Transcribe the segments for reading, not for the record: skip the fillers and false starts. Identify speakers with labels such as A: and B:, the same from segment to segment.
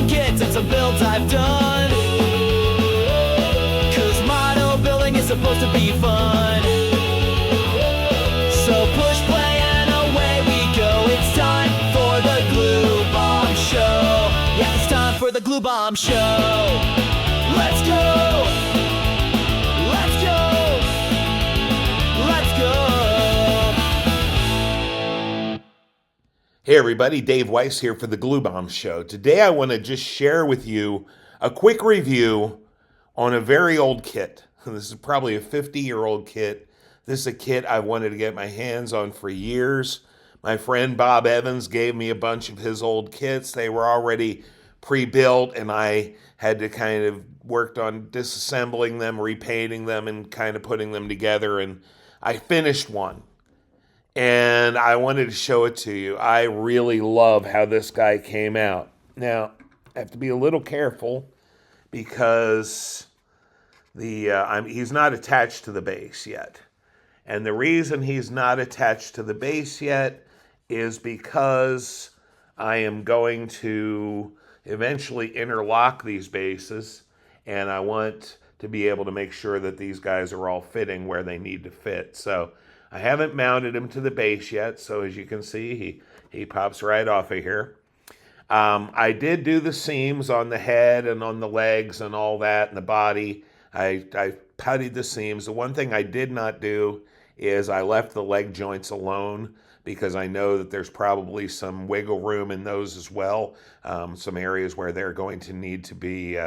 A: some kits and some builds I've done. Cause model building is supposed to be fun. So push play and away we go. It's time for the Glue Bomb Show. Yeah, it's time for the Glue Bomb Show. Let's go! Let's go! Let's go!
B: Hey everybody, Dave Weiss here for the Glue Bomb Show. Today I want to just share with you a quick review on a very old kit. This is probably a 50-year-old kit. This is a kit I wanted to get my hands on for years. My friend Bob Evans gave me a bunch of his old kits. They were already pre-built and I had to kind of worked on disassembling them, repainting them, and kind of putting them together. And I finished one. And I wanted to show it to you. I really love how this guy came out. Now, I have to be a little careful because he's not attached to the base yet. And the reason he's not attached to the base yet is because I am going to eventually interlock these bases, and I want to be able to make sure that these guys are all fitting where they need to fit. So I haven't mounted him to the base yet, so as you can see, he pops right off of here. I did do the seams on the head and on the legs and all that, and the body. I puttied the seams. The one thing I did not do is I left the leg joints alone because I know that there's probably some wiggle room in those as well, some areas where they're going to need to be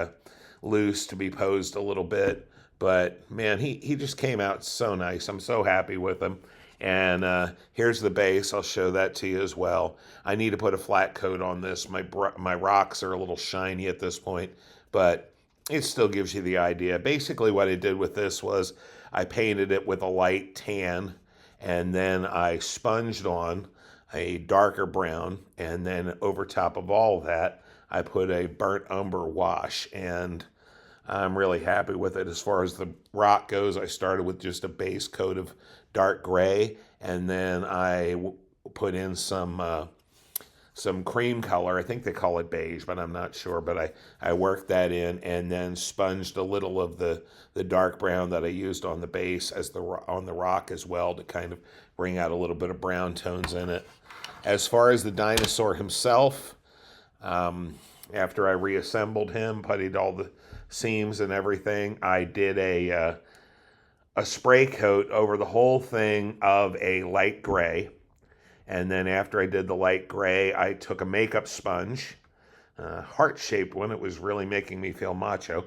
B: loose, to be posed a little bit. But man, he just came out so nice. I'm so happy with him. And here's the base. I'll show that to you as well. I need to put a flat coat on this. My rocks are a little shiny at this point, but it still gives you the idea. Basically what I did with this was I painted it with a light tan, and then I sponged on a darker brown, and then over top of all of that, I put a burnt umber wash, and I'm really happy with it. As far as the rock goes, I started with just a base coat of dark gray, and then I put in some cream color. I think they call it beige, but I'm not sure. But I worked that in, and then sponged a little of the dark brown that I used on the base on the rock as well, to kind of bring out a little bit of brown tones in it. As far as the dinosaur himself, after I reassembled him, puttied all the seams and everything, I did a spray coat over the whole thing of a light gray. And then after I did the light gray, I took a makeup sponge, heart-shaped one. It was really making me feel macho.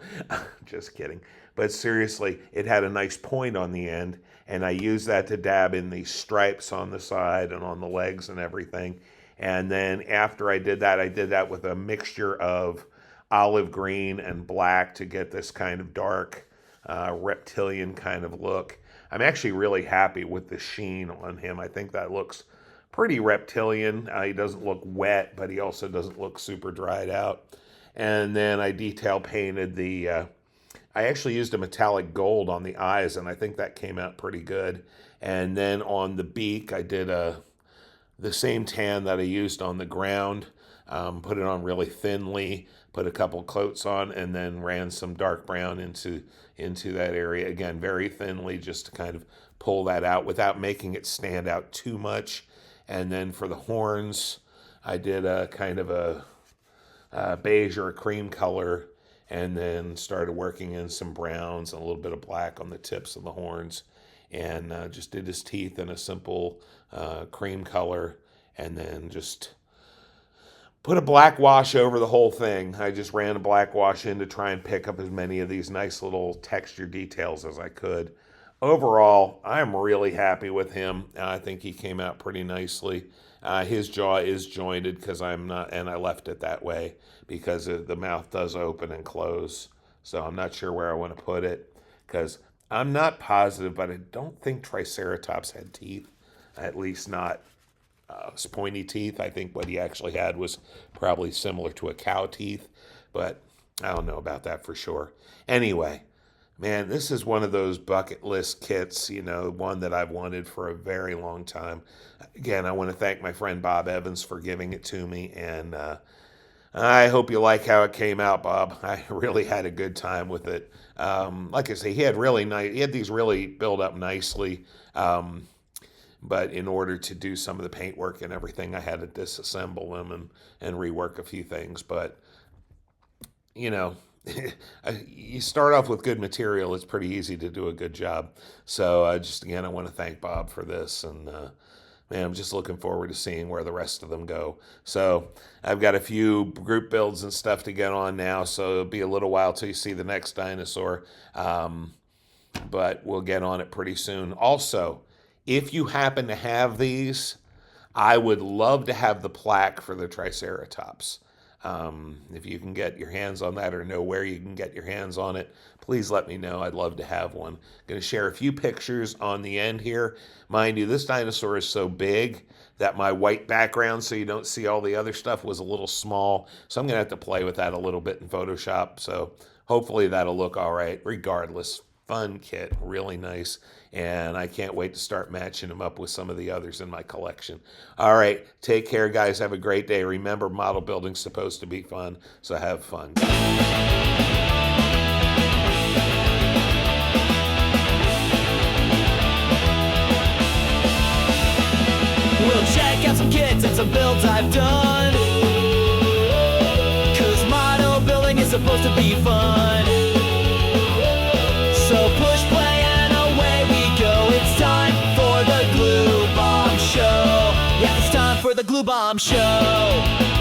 B: Just kidding. But seriously, it had a nice point on the end, and I used that to dab in the stripes on the side and on the legs and everything. And then after I did that with a mixture of olive green and black to get this kind of dark reptilian kind of look. I'm actually really happy with the sheen on him. I think that looks pretty reptilian. He doesn't look wet, but he also doesn't look super dried out. And then I detail painted I actually used a metallic gold on the eyes, and I think that came out pretty good. And then on the beak, I did the same tan that I used on the ground, put it on really thinly, put a couple coats on, and then ran some dark brown into that area. Again, very thinly, just to kind of pull that out without making it stand out too much. And then for the horns, I did a kind of a beige or a cream color, and then started working in some browns and a little bit of black on the tips of the horns, and just did his teeth in a simple cream color, and then just put a black wash over the whole thing. I just ran a black wash in to try and pick up as many of these nice little texture details as I could. Overall, I'm really happy with him. I think he came out pretty nicely. His jaw is jointed because I left it that way because the mouth does open and close. So I'm not sure where I want to put it because I'm not positive, but I don't think Triceratops had teeth, at least not pointy teeth. I think what he actually had was probably similar to a cow teeth, but I don't know about that for sure. Anyway, man, this is one of those bucket list kits, one that I've wanted for a very long time. Again, I want to thank my friend Bob Evans for giving it to me, and I hope you like how it came out, Bob. I really had a good time with it. Like I say, he had these really built up nicely. But in order to do some of the paintwork and everything, I had to disassemble them and rework a few things. But you know, you start off with good material, it's pretty easy to do a good job. So just again, I want to thank Bob for this, and man, I'm just looking forward to seeing where the rest of them go. So I've got a few group builds and stuff to get on now, so it'll be a little while till you see the next dinosaur, but we'll get on it pretty soon. Also, if you happen to have these, I would love to have the plaque for the Triceratops. If you can get your hands on that or know where you can get your hands on it, please let me know. I'd love to have one. Going to share a few pictures on the end here. Mind you, this dinosaur is so big that my white background, so you don't see all the other stuff, was a little small. So I'm going to have to play with that a little bit in Photoshop. So hopefully that'll look all right. Regardless, fun kit, really nice. And I can't wait to start matching them up with some of the others in my collection. All right, take care, guys. Have a great day. Remember, model building's supposed to be fun, so have fun.
A: We'll check out some kits and some builds I've done, 'cause model building is supposed to be fun. So push play and away we go. It's time for the Glue Bomb Show. Yeah, it's time for the Glue Bomb Show.